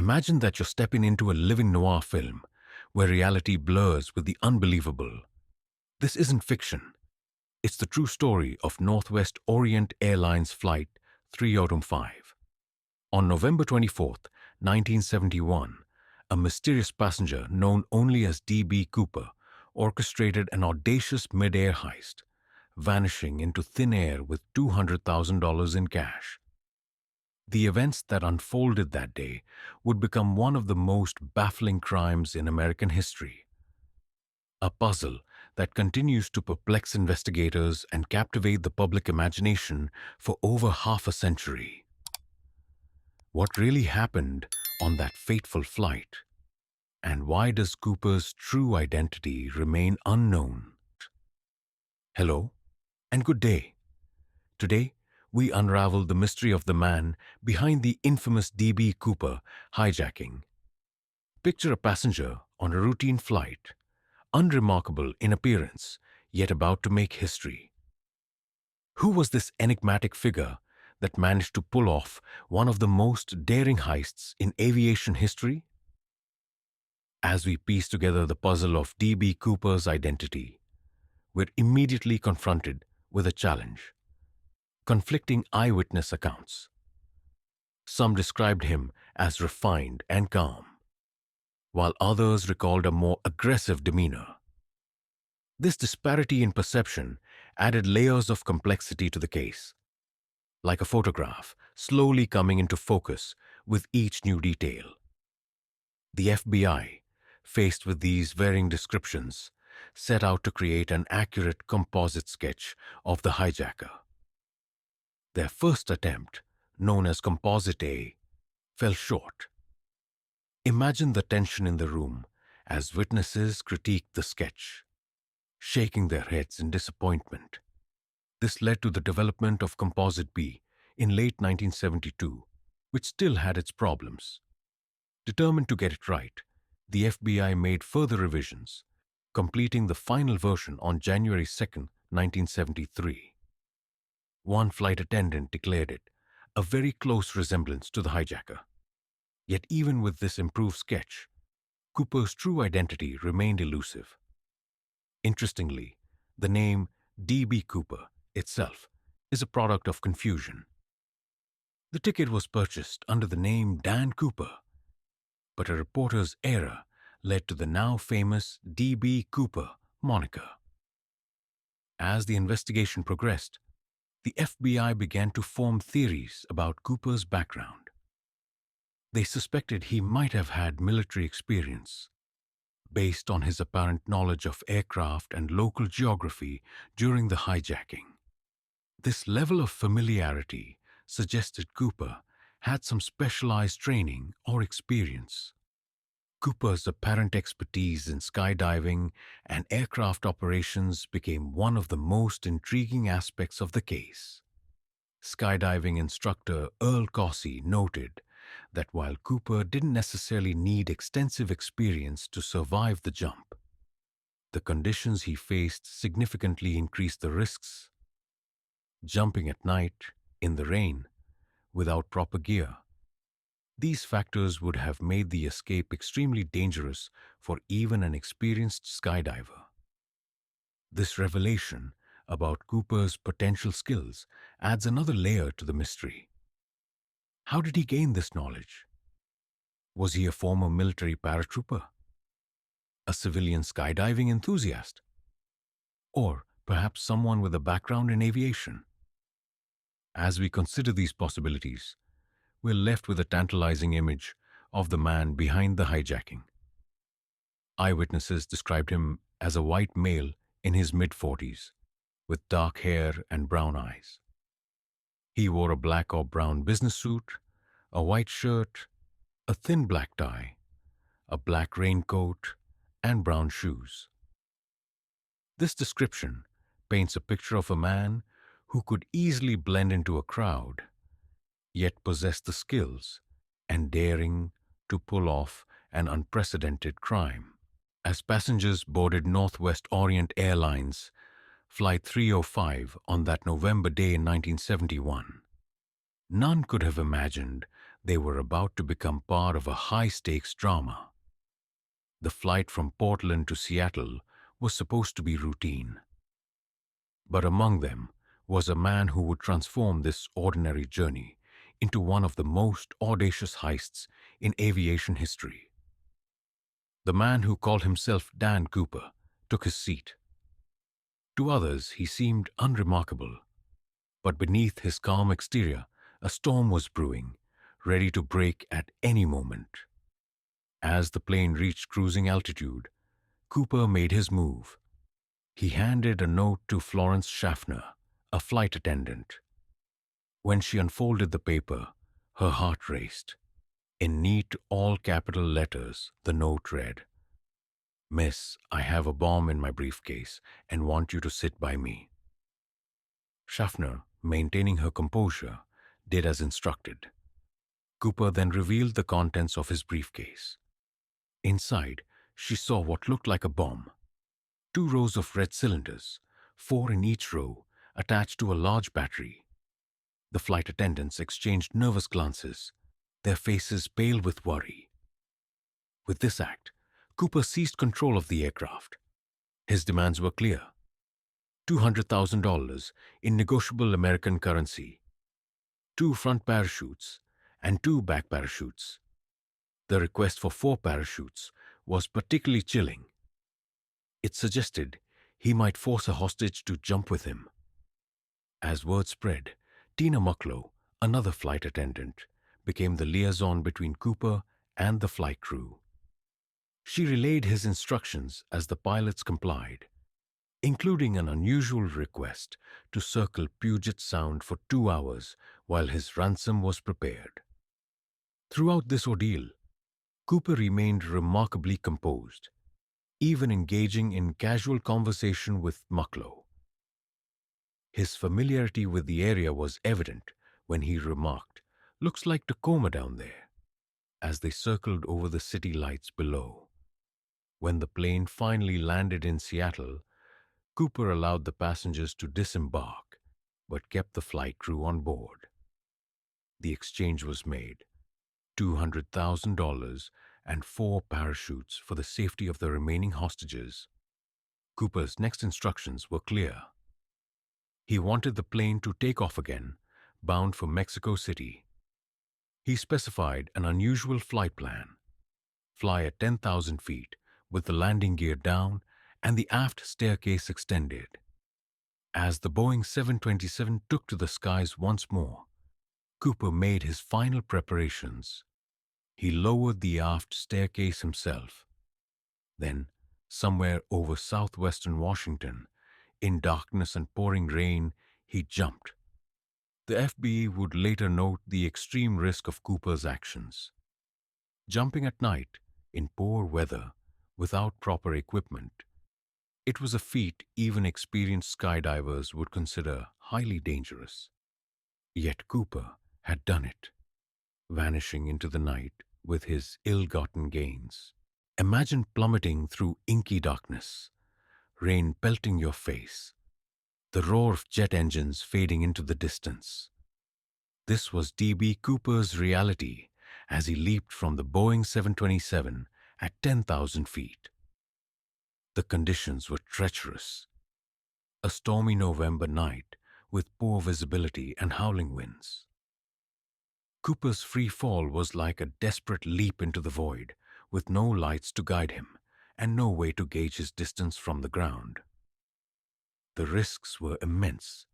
Imagine that you're stepping into a living noir film where reality blurs with the unbelievable. This isn't fiction. It's the true story of Northwest Orient Airlines Flight 305. On November 24th, 1971, a mysterious passenger known only as D.B. Cooper orchestrated an audacious mid-air heist, vanishing into thin air with $200,000 in cash. The events that unfolded that day would become one of the most baffling crimes in American history. A puzzle that continues to perplex investigators and captivate the public imagination for over half a century. What really happened on that fateful flight? And why does Cooper's true identity remain unknown? Hello, and good day. Today, we unravel the mystery of the man behind the infamous D.B. Cooper hijacking. Picture a passenger on a routine flight, unremarkable in appearance, yet about to make history. Who was this enigmatic figure that managed to pull off one of the most daring heists in aviation history? As we piece together the puzzle of D.B. Cooper's identity, we're immediately confronted with a challenge. Conflicting eyewitness accounts. Some described him as refined and calm, while others recalled a more aggressive demeanor. This disparity in perception added layers of complexity to the case, like a photograph slowly coming into focus with each new detail. The FBI, faced with these varying descriptions, set out to create an accurate composite sketch of the hijacker. Their first attempt, known as Composite A, fell short. Imagine the tension in the room as witnesses critiqued the sketch, shaking their heads in disappointment. This led to the development of Composite B in late 1972, which still had its problems. Determined to get it right, the FBI made further revisions, completing the final version on January 2, 1973. One flight attendant declared it a very close resemblance to the hijacker. Yet even with this improved sketch, Cooper's true identity remained elusive. Interestingly, the name D.B. Cooper itself is a product of confusion. The ticket was purchased under the name Dan Cooper, but a reporter's error led to the now famous D.B. Cooper moniker. As the investigation progressed, the FBI began to form theories about Cooper's background. They suspected he might have had military experience, based on his apparent knowledge of aircraft and local geography during the hijacking. This level of familiarity suggested Cooper had some specialized training or experience. Cooper's apparent expertise in skydiving and aircraft operations became one of the most intriguing aspects of the case. Skydiving instructor Earl Cossey noted that while Cooper didn't necessarily need extensive experience to survive the jump, the conditions he faced significantly increased the risks. Jumping at night, in the rain, without proper gear. These factors would have made the escape extremely dangerous for even an experienced skydiver. This revelation about Cooper's potential skills adds another layer to the mystery. How did he gain this knowledge? Was he a former military paratrooper? A civilian skydiving enthusiast? Or perhaps someone with a background in aviation? As we consider these possibilities, we're left with a tantalizing image of the man behind the hijacking. Eyewitnesses described him as a white male in his mid-40s, with dark hair and brown eyes. He wore a black or brown business suit, a white shirt, a thin black tie, a black raincoat, and brown shoes. This description paints a picture of a man who could easily blend into a crowd, yet possessed the skills and daring to pull off an unprecedented crime. As passengers boarded Northwest Orient Airlines Flight 305 on that November day in 1971, none could have imagined They were about to become part of a high-stakes drama. The flight from Portland to Seattle was supposed to be routine. But among them was a man who would transform this ordinary journey into one of the most audacious heists in aviation history. The man who called himself Dan Cooper took his seat. To others, he seemed unremarkable, but beneath his calm exterior, a storm was brewing, ready to break at any moment. As the plane reached cruising altitude, Cooper made his move. He handed a note to Florence Schaffner, a flight attendant. When she unfolded the paper, her heart raced. In neat all-capital letters, the note read, "Miss, I have a bomb in my briefcase and want you to sit by me." Schaffner, maintaining her composure, did as instructed. Cooper then revealed the contents of his briefcase. Inside, she saw what looked like a bomb. 2 rows of red cylinders, 4 in each row, attached to a large battery. The flight attendants exchanged nervous glances, their faces pale with worry. With this act, Cooper seized control of the aircraft. His demands were clear: $200,000 in negotiable American currency, 2 front parachutes, and 2 back parachutes. The request for 4 parachutes was particularly chilling. It suggested he might force a hostage to jump with him. As word spread, Tina Mucklow, another flight attendant, became the liaison between Cooper and the flight crew. She relayed his instructions as the pilots complied, including an unusual request to circle Puget Sound for 2 hours while his ransom was prepared. Throughout this ordeal, Cooper remained remarkably composed, even engaging in casual conversation with Mucklow. His familiarity with the area was evident when he remarked, "Looks like Tacoma down there," as they circled over the city lights below. When the plane finally landed in Seattle, Cooper allowed the passengers to disembark, but kept the flight crew on board. The exchange was made: $200,000 and 4 parachutes for the safety of the remaining hostages. Cooper's next instructions were clear. He wanted the plane to take off again, bound for Mexico City. He specified an unusual flight plan: fly at 10,000 feet with the landing gear down and the aft staircase extended. As the Boeing 727 took to the skies once more, Cooper made his final preparations. He lowered the aft staircase himself. Then, somewhere over southwestern Washington, in darkness and pouring rain, he jumped. The FBE would later note the extreme risk of Cooper's actions. Jumping at night, in poor weather, without proper equipment, it was a feat even experienced skydivers would consider highly dangerous. Yet Cooper had done it, vanishing into the night with his ill-gotten gains. Imagine plummeting through inky darkness, rain pelting your face, the roar of jet engines fading into the distance. This was D.B. Cooper's reality as he leaped from the Boeing 727 at 10,000 feet. The conditions were treacherous. A stormy November night with poor visibility and howling winds. Cooper's free fall was like a desperate leap into the void, with no lights to guide him and no way to gauge his distance from the ground. The risks were immense.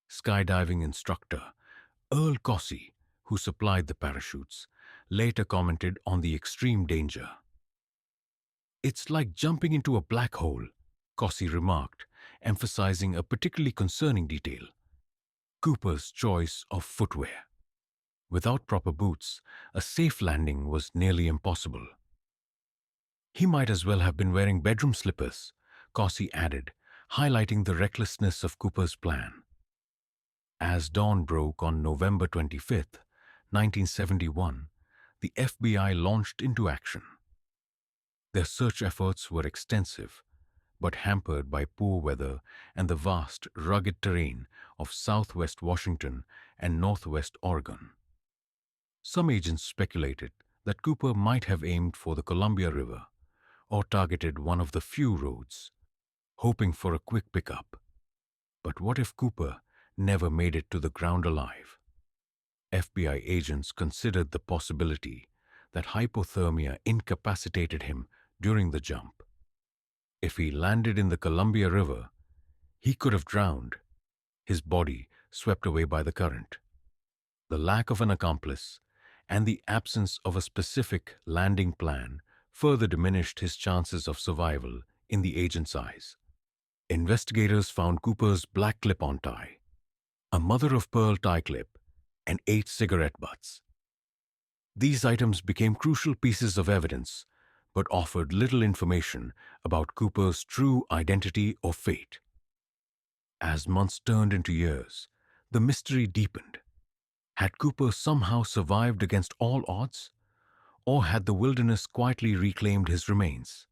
Skydiving instructor Earl Cossey, who supplied the parachutes, later commented on the extreme danger. "It's like jumping into a black hole," Cossey remarked, emphasizing a particularly concerning detail: Cooper's choice of footwear. Without proper boots, a safe landing was nearly impossible. "He might as well have been wearing bedroom slippers," Cossey added, highlighting the recklessness of Cooper's plan. As dawn broke on November 25, 1971, the FBI launched into action. Their search efforts were extensive, but hampered by poor weather and the vast, rugged terrain of southwest Washington and northwest Oregon. Some agents speculated that Cooper might have aimed for the Columbia River or targeted one of the few roads, hoping for a quick pickup. But what if Cooper never made it to the ground alive? FBI agents considered the possibility that hypothermia incapacitated him during the jump. If he landed in the Columbia River, he could have drowned, his body swept away by the current. The lack of an accomplice and the absence of a specific landing plan further diminished his chances of survival in the agent's eyes. Investigators found Cooper's black clip-on tie, a mother-of-pearl tie clip, and 8 cigarette butts. These items became crucial pieces of evidence, but offered little information about Cooper's true identity or fate. As months turned into years, the mystery deepened. Had Cooper somehow survived against all odds, or had the wilderness quietly reclaimed his remains?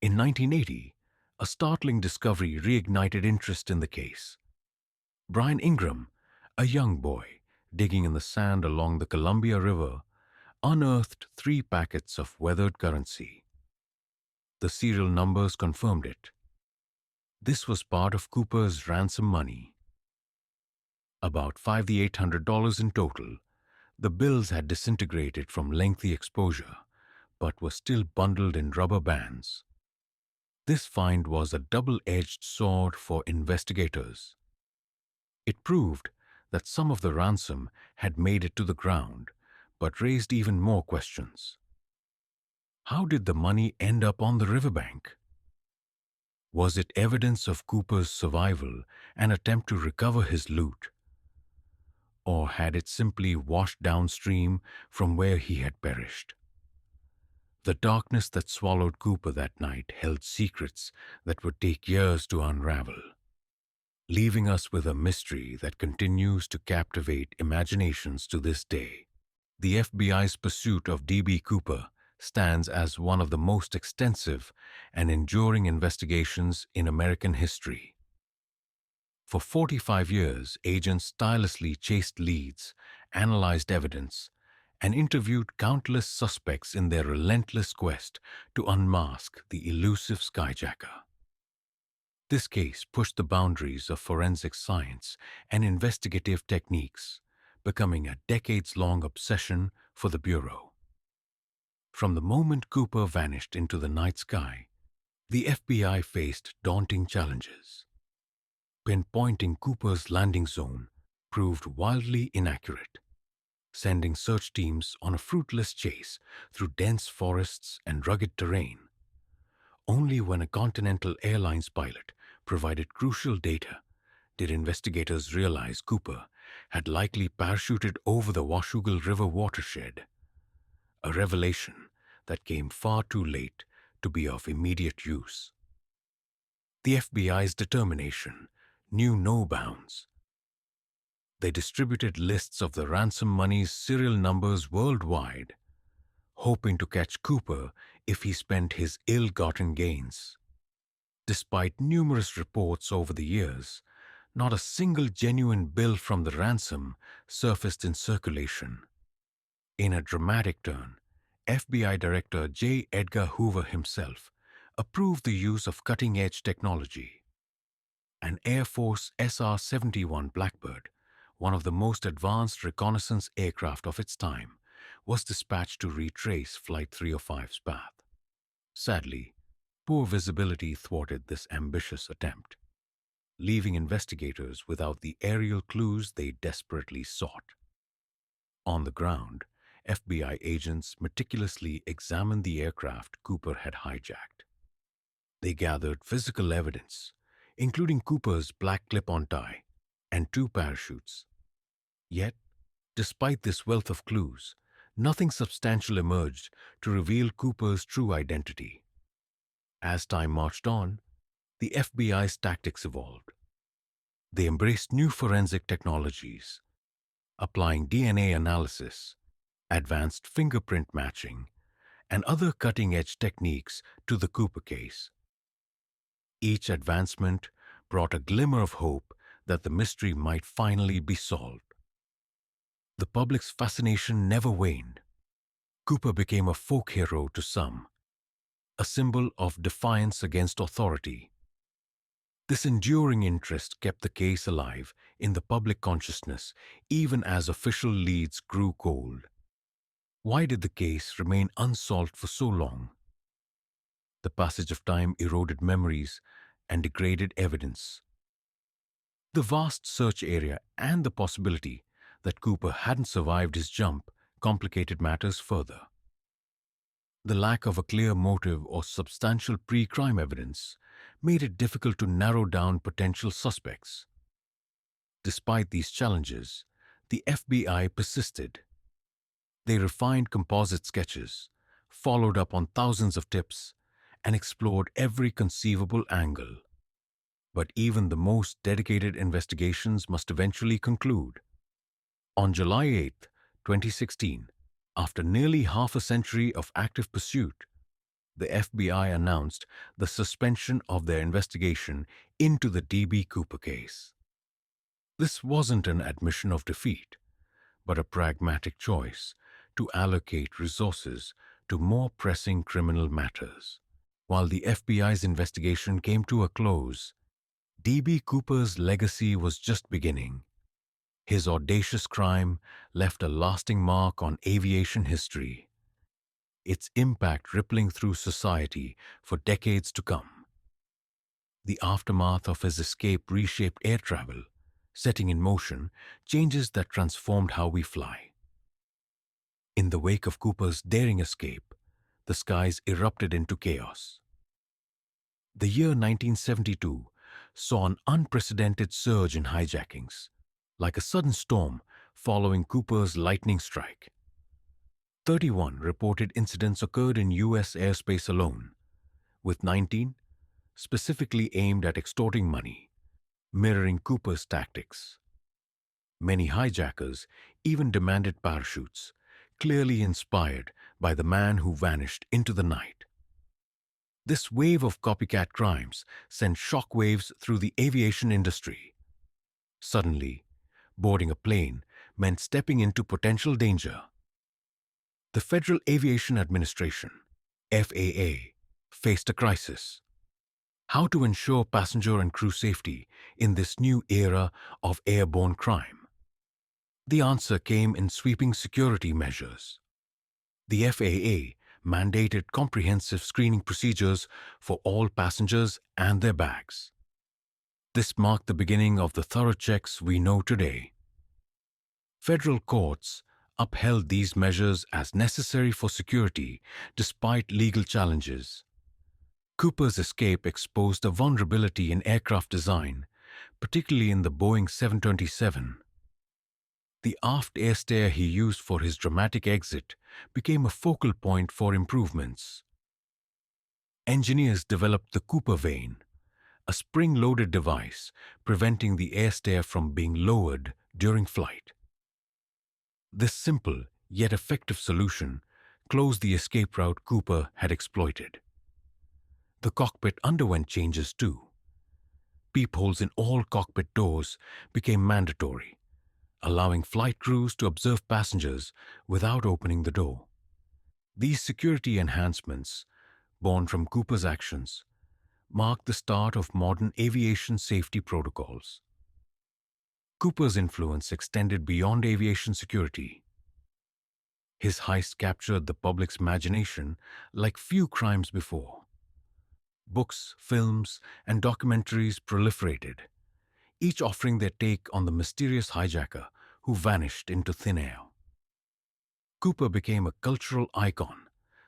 In 1980, a startling discovery reignited interest in the case. Brian Ingram, a young boy digging in the sand along the Columbia River, unearthed 3 packets of weathered currency. The serial numbers confirmed it. This was part of Cooper's ransom money. About $5,800 in total, the bills had disintegrated from lengthy exposure, but were still bundled in rubber bands. This find was a double-edged sword for investigators. It proved that some of the ransom had made it to the ground, but raised even more questions. How did the money end up on the riverbank? Was it evidence of Cooper's survival, an attempt to recover his loot? Or had it simply washed downstream from where he had perished? The darkness that swallowed Cooper that night held secrets that would take years to unravel, leaving us with a mystery that continues to captivate imaginations to this day. The FBI's pursuit of D.B. Cooper stands as one of the most extensive and enduring investigations in American history. For 45 years, agents tirelessly chased leads, analyzed evidence, and interviewed countless suspects in their relentless quest to unmask the elusive skyjacker. This case pushed the boundaries of forensic science and investigative techniques, becoming a decades-long obsession for the Bureau. From the moment Cooper vanished into the night sky, the FBI faced daunting challenges. Pinpointing Cooper's landing zone proved wildly inaccurate, sending search teams on a fruitless chase through dense forests and rugged terrain. Only when a Continental Airlines pilot provided crucial data did investigators realize Cooper had likely parachuted over the Washougal River watershed, a revelation that came far too late to be of immediate use. The FBI's determination knew no bounds. They distributed lists of the ransom money's serial numbers worldwide, hoping to catch Cooper if he spent his ill-gotten gains. Despite numerous reports over the years, not a single genuine bill from the ransom surfaced in circulation. In a dramatic turn, FBI Director J. Edgar Hoover himself approved the use of cutting-edge technology. An Air Force SR-71 Blackbird, one of the most advanced reconnaissance aircraft of its time, was dispatched to retrace Flight 305's path. Sadly, poor visibility thwarted this ambitious attempt, leaving investigators without the aerial clues they desperately sought. On the ground, FBI agents meticulously examined the aircraft Cooper had hijacked. They gathered physical evidence, including Cooper's black clip-on tie and 2 parachutes. Yet, despite this wealth of clues, nothing substantial emerged to reveal Cooper's true identity. As time marched on, the FBI's tactics evolved. They embraced new forensic technologies, applying DNA analysis, advanced fingerprint matching, and other cutting-edge techniques to the Cooper case. Each advancement brought a glimmer of hope that the mystery might finally be solved. The public's fascination never waned. Cooper became a folk hero to some, a symbol of defiance against authority. This enduring interest kept the case alive in the public consciousness even as official leads grew cold. Why did the case remain unsolved for so long? The passage of time eroded memories and degraded evidence. The vast search area and the possibility that Cooper hadn't survived his jump complicated matters further. The lack of a clear motive or substantial pre-crime evidence made it difficult to narrow down potential suspects. Despite these challenges, the FBI persisted. They refined composite sketches, followed up on thousands of tips, and explored every conceivable angle. But even the most dedicated investigations must eventually conclude. On July 8, 2016, after nearly half a century of active pursuit, the FBI announced the suspension of their investigation into the D.B. Cooper case. This wasn't an admission of defeat, but a pragmatic choice to allocate resources to more pressing criminal matters. While the FBI's investigation came to a close, D.B. Cooper's legacy was just beginning. His audacious crime left a lasting mark on aviation history, its impact rippling through society for decades to come. The aftermath of his escape reshaped air travel, setting in motion changes that transformed how we fly. In the wake of Cooper's daring escape, the skies erupted into chaos. The year 1972 saw an unprecedented surge in hijackings, like a sudden storm following Cooper's lightning strike. 31 reported incidents occurred in U.S. airspace alone, with 19 specifically aimed at extorting money, mirroring Cooper's tactics. Many hijackers even demanded parachutes, clearly inspired by the man who vanished into the night. This wave of copycat crimes sent shockwaves through the aviation industry. Suddenly, boarding a plane meant stepping into potential danger. The Federal Aviation Administration, FAA, faced a crisis. How to ensure passenger and crew safety in this new era of airborne crime? The answer came in sweeping security measures. The FAA mandated comprehensive screening procedures for all passengers and their bags. This marked the beginning of the thorough checks we know today. Federal courts upheld these measures as necessary for security despite legal challenges. Cooper's escape exposed a vulnerability in aircraft design, particularly in the Boeing 727. The aft air stair he used for his dramatic exit became a focal point for improvements. Engineers developed the Cooper vane, a spring-loaded device preventing the air stair from being lowered during flight. This simple yet effective solution closed the escape route Cooper had exploited. The cockpit underwent changes too. Peepholes in all cockpit doors became mandatory, allowing flight crews to observe passengers without opening the door. These security enhancements, born from Cooper's actions, marked the start of modern aviation safety protocols. Cooper's influence extended beyond aviation security. His heist captured the public's imagination like few crimes before. Books, films, and documentaries proliferated, each offering their take on the mysterious hijacker who vanished into thin air. Cooper became a cultural icon,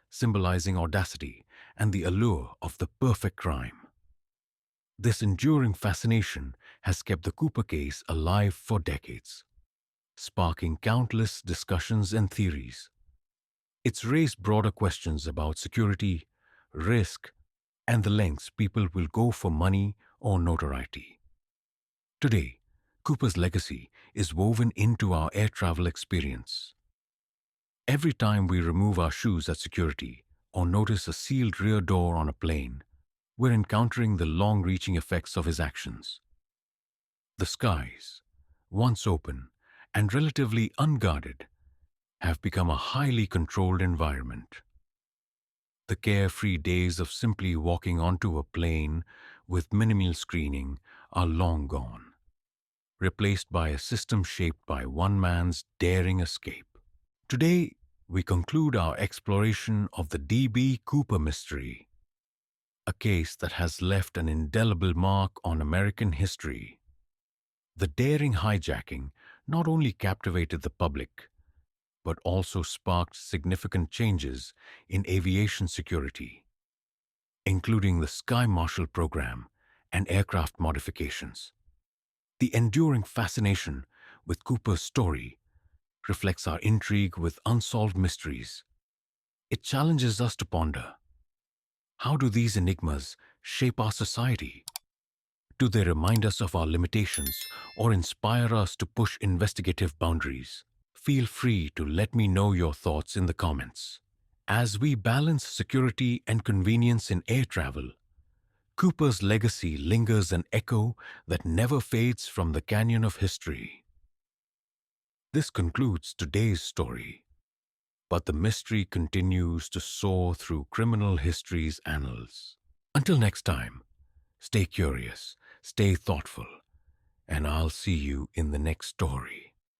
symbolizing audacity and the allure of the perfect crime. This enduring fascination has kept the Cooper case alive for decades, sparking countless discussions and theories. It's raised broader questions about security, risk, and the lengths people will go for money or notoriety. Today, Cooper's legacy is woven into our air travel experience. Every time we remove our shoes at security or notice a sealed rear door on a plane, we're encountering the long-reaching effects of his actions. The skies, once open and relatively unguarded, have become a highly controlled environment. The carefree days of simply walking onto a plane with minimal screening are long gone, replaced by a system shaped by one man's daring escape. Today, we conclude our exploration of the D.B. Cooper mystery, a case that has left an indelible mark on American history. The daring hijacking not only captivated the public, but also sparked significant changes in aviation security, including the Sky Marshal program and aircraft modifications. The enduring fascination with Cooper's story reflects our intrigue with unsolved mysteries. It challenges us to ponder: how do these enigmas shape our society? Do they remind us of our limitations or inspire us to push investigative boundaries? Feel free to let me know your thoughts in the comments. As we balance security and convenience in air travel, Cooper's legacy lingers an echo that never fades from the canyon of history. This concludes today's story, but the mystery continues to soar through criminal history's annals. Until next time, stay curious, stay thoughtful, and I'll see you in the next story.